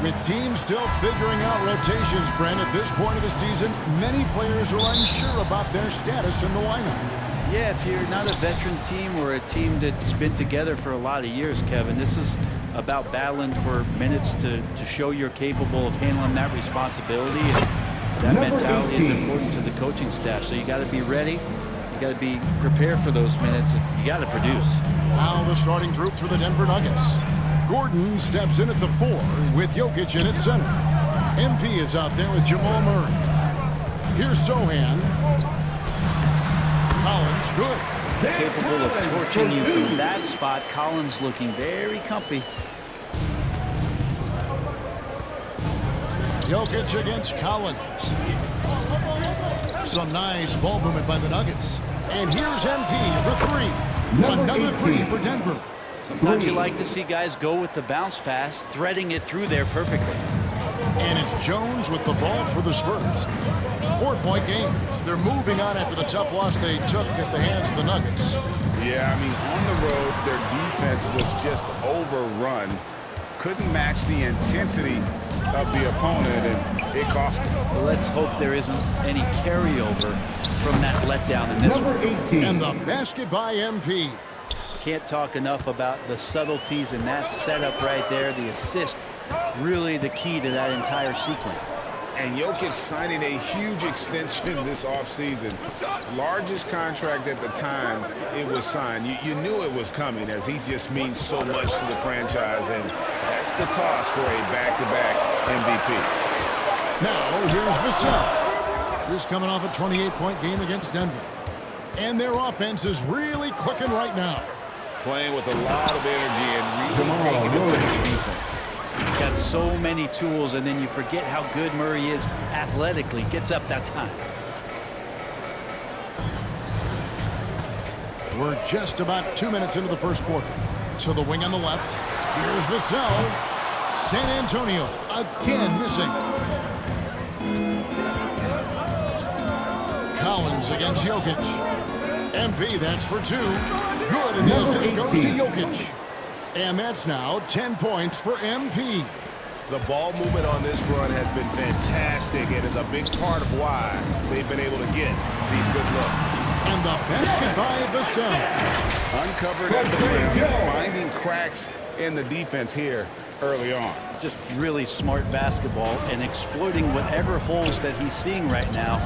With teams still figuring out rotations, Brent, at this point of the season, many players are unsure about their status in the lineup. Yeah, if you're not a veteran team or a team that's been together for a lot of years, Kevin, this is about battling for minutes to show you're capable of handling that responsibility. And that mentality is important to the coaching staff. So you got to be ready. You got to be prepared for those minutes. You got to produce. Now the starting group for the Denver Nuggets. Gordon steps in at the 4 with Jokic in at center. MP is out there with Jamal Murray. Here's Sohan. Collins, good. Capable of torching you from that spot. Collins looking very comfy. Jokic against Collins. Some nice ball movement by the Nuggets. And here's MP for 3. Another 3 for Denver. Sometimes you like to see guys go with the bounce pass, threading it through there perfectly. And it's Jones with the ball for the Spurs. 4-point game. They're moving on after the tough loss they took at the hands of the Nuggets. Yeah, I mean, on the road, their defense was just overrun. Couldn't match the intensity of the opponent, and it cost them. Well, let's hope there isn't any carryover from that letdown in this one. And the basket by MP. Can't talk enough about the subtleties in that setup right there. The assist, really the key to that entire sequence. And Jokic signing a huge extension this offseason. Largest contract at the time it was signed. You knew it was coming, as he just means so much to the franchise, and that's the cost for a back-to-back MVP. Now, here's Vassell. He's coming off a 28-point game against Denver. And their offense is really clicking right now. Playing with a lot of energy and really taking it to the defense. He's got so many tools, and then you forget how good Murray is athletically. Gets up that time. We're just about 2 minutes into the first quarter. To the wing on the left. Here's Vassell. San Antonio again missing. Collins against Jokic. MP, that's for 2. Good, and the assist goes to Jokic. And that's now 10 points for MP. The ball movement on this run has been fantastic and is a big part of why they've been able to get these good looks. And the basket by Vassell. Uncovered at the rim, finding cracks in the defense here early on. Just really smart basketball and exploiting whatever holes that he's seeing right now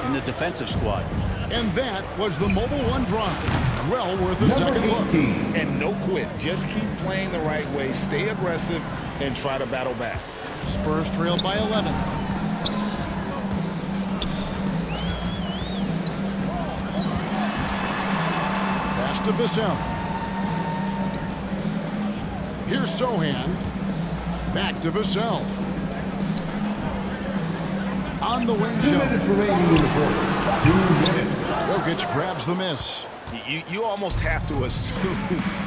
in the defensive squad. And that was the Mobile One drive. Well worth a second look. And no quit. Just keep playing the right way. Stay aggressive and try to battle back. Spurs trailed by 11. Pass to Vassell. Here's Sohan. Back to Vassell. On the wing shot. 2 minutes remaining in the quarter. 2 minutes. Jokic grabs the miss. You almost have to assume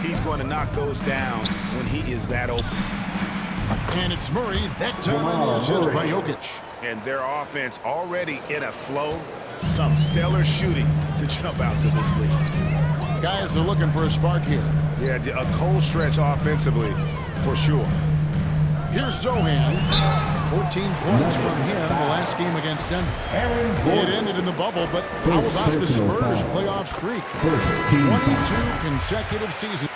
he's going to knock those down when he is that open. And it's Murray. That time on the assist by Jokic. And their offense already in a flow. Some stellar shooting to jump out to this lead. Guys are looking for a spark here. Yeah, a cold stretch offensively for sure. Here's Sohan. 14 points from him the last game against Denver. It ended in the bubble, but how about the Spurs playoff streak? 22 consecutive seasons.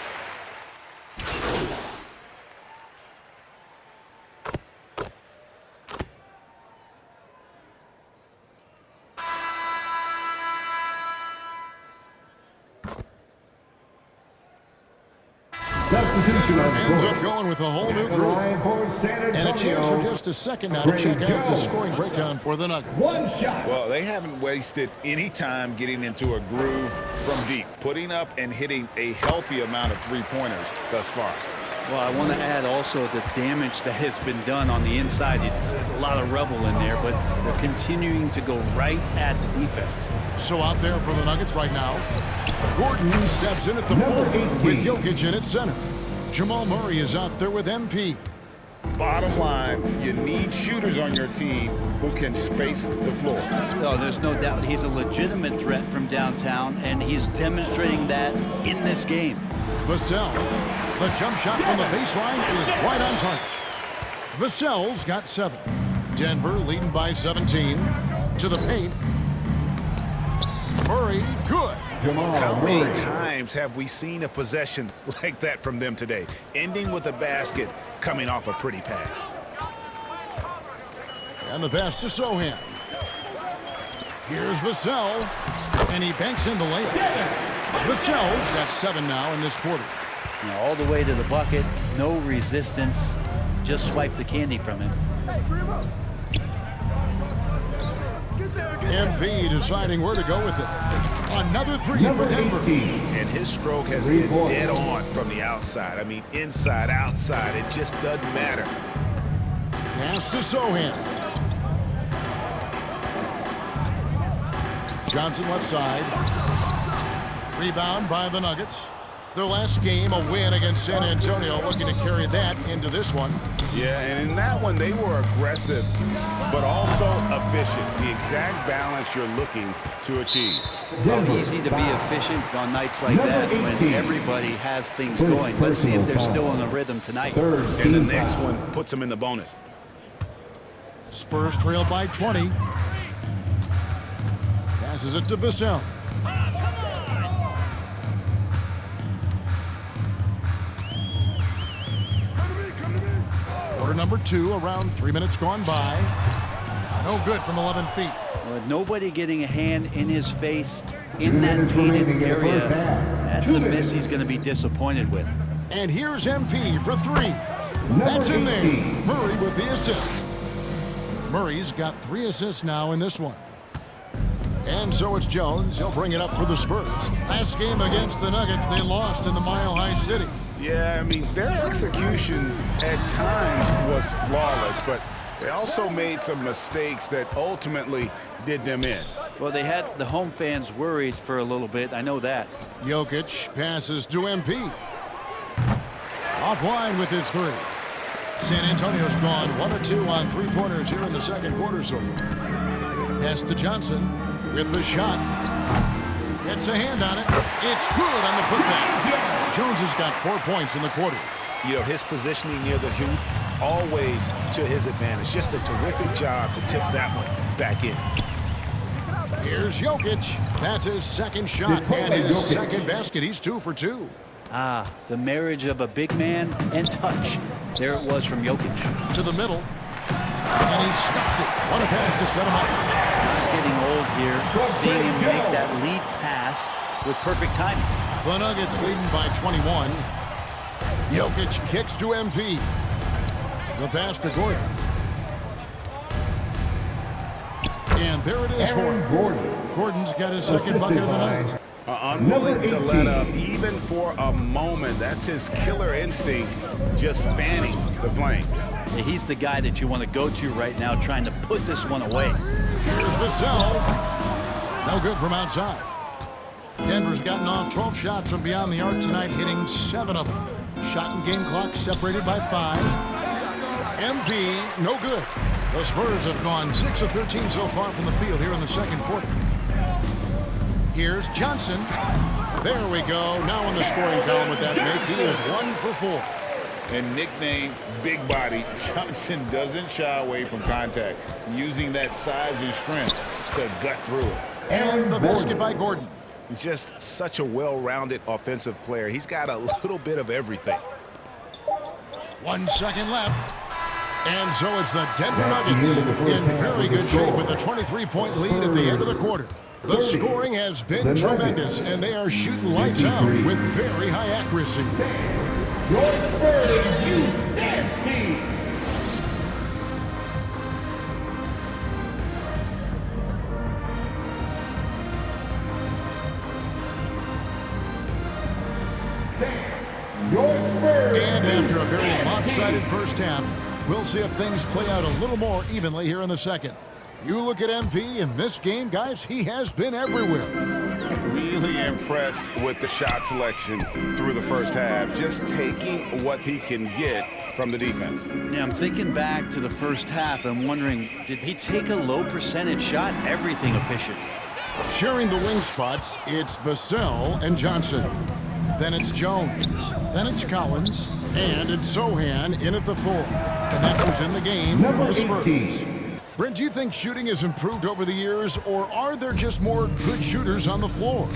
Substitution Ends up going with a whole new group. And a chance for just a second now to check out the scoring breakdown for the Nuggets. One shot. Well, they haven't wasted any time getting into a groove from deep, putting up and hitting a healthy amount of three-pointers thus far. Well, I want to add also the damage that has been done on the inside. It's a lot of rubble in there, but they're continuing to go right at the defense. So out there for the Nuggets right now, Gordon steps in at the 4 with Jokic in at center. Jamal Murray is out there with MP. Bottom line, you need shooters on your team who can space the floor. Oh, there's no doubt he's a legitimate threat from downtown, and he's demonstrating that in this game. Vassell, the jump shot from the baseline is right on target. Vassell's got 7. Denver leading by 17. To the paint. Murray, good. How many times have we seen a possession like that from them today? Ending with a basket, coming off a pretty pass. And the pass to Sohan. Here's Vassell. And he banks in the layup. Vassell's got 7 now in this quarter. Now all the way to the bucket, no resistance. Just swipe the candy from him. MP deciding where to go with it. Another 3 for Denver. And his stroke has been dead on from the outside. I mean, inside, outside, it just doesn't matter. Pass to Sohan. Johnson left side. Rebound by the Nuggets. Their last game, a win against San Antonio, looking to carry that into this one. Yeah, and in that one, they were aggressive, but also efficient. The exact balance you're looking to achieve. Easy to be efficient on nights like that when everybody has things going. Let's see if they're still on the rhythm tonight. And the next one puts them in the bonus. Spurs trail by 20. Passes it to Vassell. Quarter number 2, around 3 minutes gone by. No good from 11 feet. Well, nobody getting a hand in his face in that painted area. That's a miss he's going to be disappointed with. And here's MP for 3. That's in there. Murray with the assist. Murray's got 3 assists now in this one. And so it's Jones. He'll bring it up for the Spurs. Last game against the Nuggets, they lost in the Mile High City. Yeah, I mean, their execution at times was flawless, but they also made some mistakes that ultimately did them in. Well, they had the home fans worried for a little bit. I know that. Jokic passes to MP. Offline with his 3. San Antonio's gone 1 or 2 on 3-pointers here in the second quarter so far. Pass to Johnson with the shot. Gets a hand on it. It's good on the putback. Jones has got 4 points in the quarter. You know, his positioning near the hoop, always to his advantage. Just a terrific job to tip that one back in. Here's Jokic. That's his second shot and his second basket. He's 2 for 2. Ah, the marriage of a big man and touch. There it was from Jokic. To the middle. And he stuffs it. What a pass to set him up. Getting old here, seeing him make that lead pass with perfect timing. The Nuggets leading by 21. Jokic kicks to MP. The pass to Gordon. And there it is for him. Gordon's got his second bucket of the night. Unwilling to let up even for a moment. That's his killer instinct, just fanning the flame. Yeah, he's the guy that you want to go to right now, trying to put this one away. Here's Vassell. No good from outside. Denver's gotten off 12 shots from beyond the arc tonight, hitting 7 of them. Shot and game clock separated by 5. MP, no good. The Spurs have gone 6 of 13 so far from the field here in the second quarter. Here's Johnson. There we go. Now in the scoring column with that make. He is 1 for 4. And nicknamed Big Body, Johnson doesn't shy away from contact, using that size and strength to gut through it. And the basket by Gordon. Just such a well-rounded offensive player. He's got a little bit of everything. 1 second left. And so it's the Denver Nuggets in very good shape with a 23-point lead at the end of the quarter. The scoring has been tremendous, and they are shooting lights out with very high accuracy. Your Spurs, you nasty! And after a very lopsided first half, we'll see if things play out a little more evenly here in the second. You look at MP in this game, guys, he has been everywhere. Really impressed with the shot selection through the first half, just taking what he can get from the defense. Yeah, I'm thinking back to the first half and wondering, did he take a low percentage shot? Everything efficient. Sharing the wing spots, it's Vassell and Johnson. Then it's Jones. Then it's Collins. And it's Sohan in at the 4. And that's who's in the game for the Spurs. Brent, do you think shooting has improved over the years, or are there just more good shooters on the floor?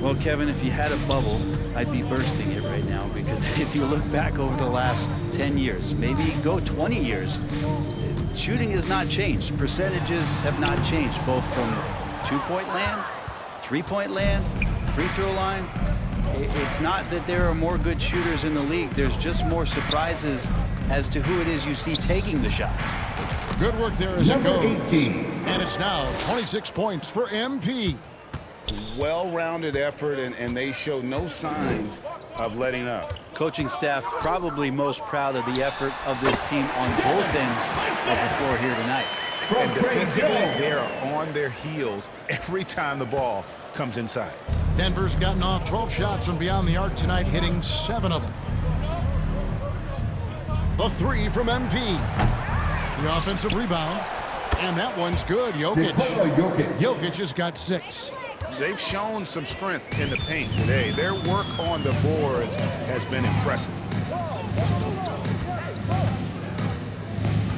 Well, Kevin, if you had a bubble, I'd be bursting it right now, because if you look back over the last 10 years, maybe go 20 years, shooting has not changed. Percentages have not changed, both from two-point land, three-point land, free throw line. It's not that there are more good shooters in the league. There's just more surprises as to who it is you see taking the shots. Good work there as it goes. 18. And it's now 26 points for MP. Well-rounded effort, and they show no signs of letting up. Coaching staff probably most proud of the effort of this team on both ends of the floor here tonight. And defensively, they are on their heels every time the ball comes inside. Denver's gotten off 12 shots from beyond the arc tonight, hitting 7 of them. The 3 from MP. The offensive rebound. And that one's good. Jokic has got 6. They've shown some strength in the paint today. Their work on the boards has been impressive.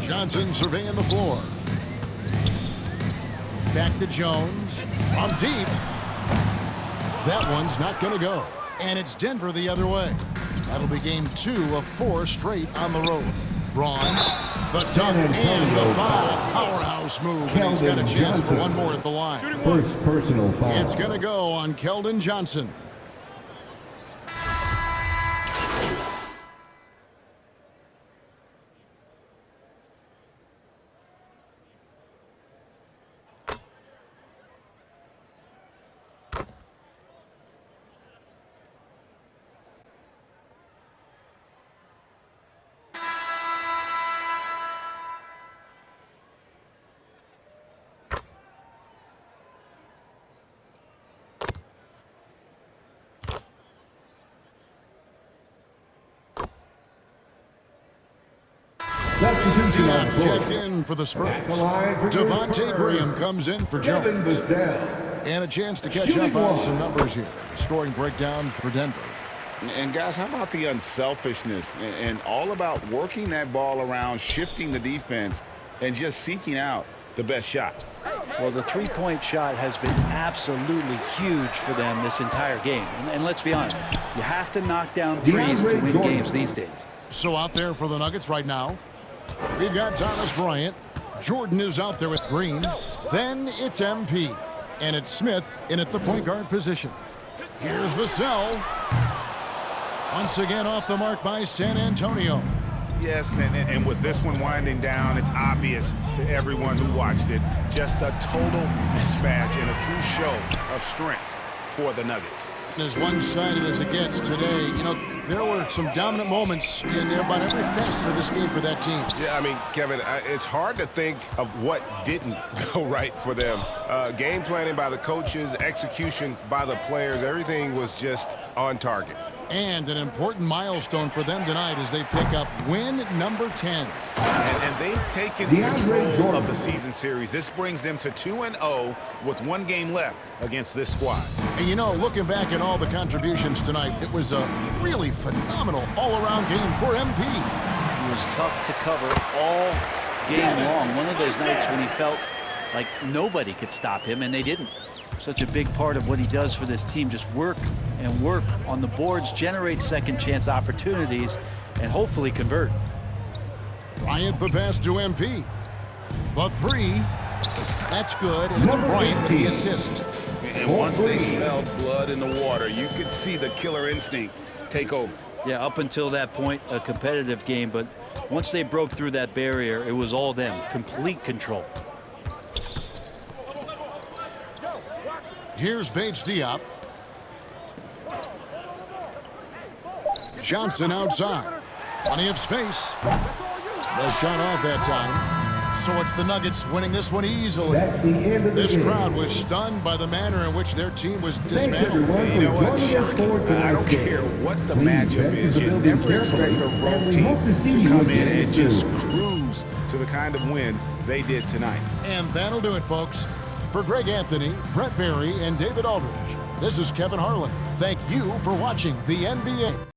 Johnson surveying the floor. Back to Jones. On deep. That one's not going to go. And it's Denver the other way. That'll be game 2 of 4 straight on the road. Braun, the dunk, and the foul. Powerhouse move, and he's got a chance for one more at the line. First personal foul. It's going to go on Keldon Johnson. Substitution on floor. Checked in for the Spurs. The line for your Devontae Spurs. Graham comes in for Kevin Jones. Vassell. And a chance to catch Shooting up on wall. some numbers here. Scoring breakdown for Denver. And guys, how about the unselfishness and all about working that ball around, shifting the defense, and just seeking out the best shot? Well, the three-point shot has been absolutely huge for them this entire game. And let's be honest, you have to knock down threes to win games these days. So out there for the Nuggets right now, we've got Thomas Bryant. Jordan is out there with Green. Then it's MP. And it's Smith in at the point guard position. Here's Vassell. Once again off the mark by San Antonio. Yes, and with this one winding down, it's obvious to everyone who watched it. Just a total mismatch and a true show of strength for the Nuggets. As one-sided as it gets today, you know, there were some dominant moments in about every facet of this game for that team. Yeah, I mean, Kevin, it's hard to think of what didn't go right for them. Game planning by the coaches, execution by the players, everything was just on target. And an important milestone for them tonight as they pick up win number 10. And they've taken control of the season series. This brings them to 2-0 with 1 game left against this squad. And you know, looking back at all the contributions tonight, it was a really phenomenal all-around game for MP. He was tough to cover all game long. One of those nights when he felt like nobody could stop him, and they didn't. Such a big part of what he does for this team, just work and work on the boards, generate second chance opportunities, and hopefully convert. Bryant the pass to MP. The 3. That's good, and it's Bryant with the assist. And once they smelled blood in the water, you could see the killer instinct take over. Yeah, up until that point, a competitive game, but once they broke through that barrier, it was all them, complete control. Here's Bates Diop. Johnson outside. Plenty of space. No shot off that time. So it's the Nuggets winning this one easily. That's the end of the This game. crowd was stunned by the manner in which their team was Thanks dismantled. everyone You know for what? joining us for Shocking. I don't tonight's care game. what the Please matchup exit is. the You building never expect carefully, a and road we team hope to see to you come in again and just soon. cruise to the kind of win they did tonight. And that'll do it, folks. For Greg Anthony, Brett Barry, and David Aldridge, This is Kevin Harlan. Thank you for watching the NBA.